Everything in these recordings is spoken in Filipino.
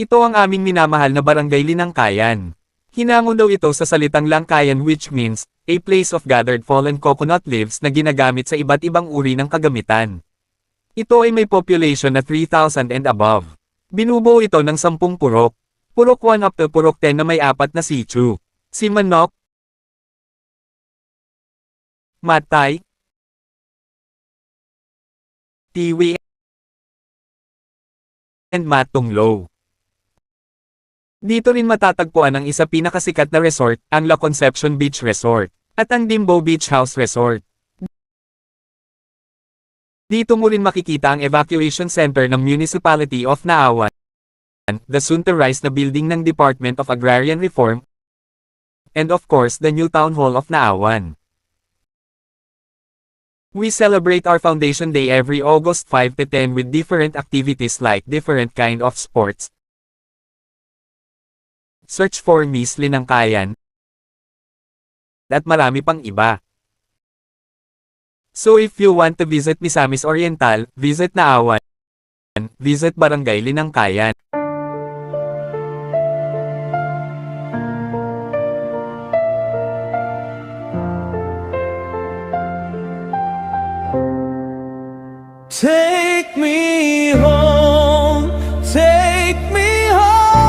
Ito ang aming minamahal na barangay Linangkayan. Hinango daw ito sa salitang Langkayan which means, a place of gathered fallen coconut leaves na ginagamit sa iba't ibang uri ng kagamitan. Ito ay may population na 3,000 and above. Binubuo ito ng 10 purok. Purok 1 up to Purok 10 na may 4 na sitio. Si Manok, Matay, Tiwi, and Matunglo. Dito rin matatagpuan ang isa pinakasikat na resort, ang La Conception Beach Resort, at ang Dimbo Beach House Resort. Dito mo rin makikita ang evacuation center ng Municipality of Naawan, the soon-to-rise na building ng Department of Agrarian Reform, and of course the new Town Hall of Naawan. We celebrate our Foundation Day every August 5 to 10 with different activities like different kind of sports. Search for Miss Linangkayan, at marami pang iba. So if you want to visit Misamis Oriental, visit Naawan, visit Barangay Linangkayan. Take me home, take me home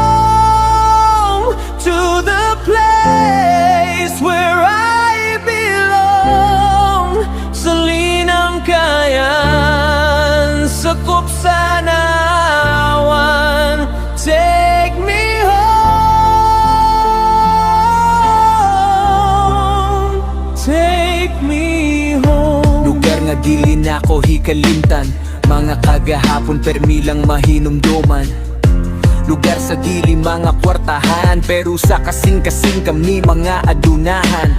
to the place where I belong. Sa Linangkayan, sakop sa Naawan. Take me home, take me home. Lugar nga dili na ko hikalimtan, mga kagahapon permi lang mahinumduman. Lugar sa dili mga kwartahan, pero sa kasing-kasing kami mga adunahan.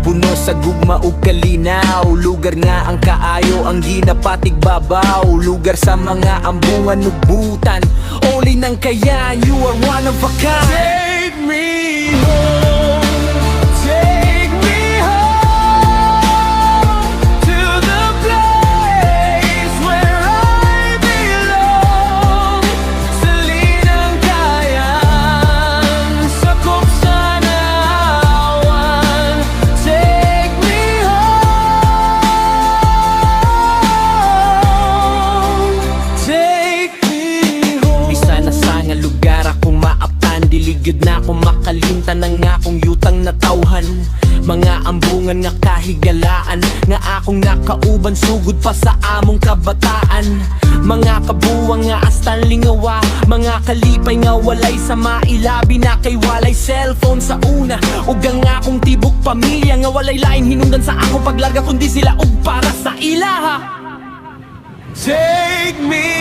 Puno sa gugma ug kalinaw, lugar nga ang kaayo ang ginapatig babaw. Lugar sa mga ambungan ug butan, only nang kaya you are one of a kind. Take me home, take me home to the place where I belong. Sa Linangkayan, sakop sa Naawan. Take me home, take me home. Isa na sa nga lugar akong maaptan, diligid na akong makalimtan ng akong yutang na tawhan. Mga ambungan nga kahigalaan, nga akong nakauban sugod pa sa among kabataan. Mga kabuwang nga astan lingawa, mga kalipay nga walay sa mailabi na kay walay cellphone sa una. Ug ang akong tibok pamilya nga walay laing hinungdan sa akong paglarga kundi sila ug para sa ilaha. Take me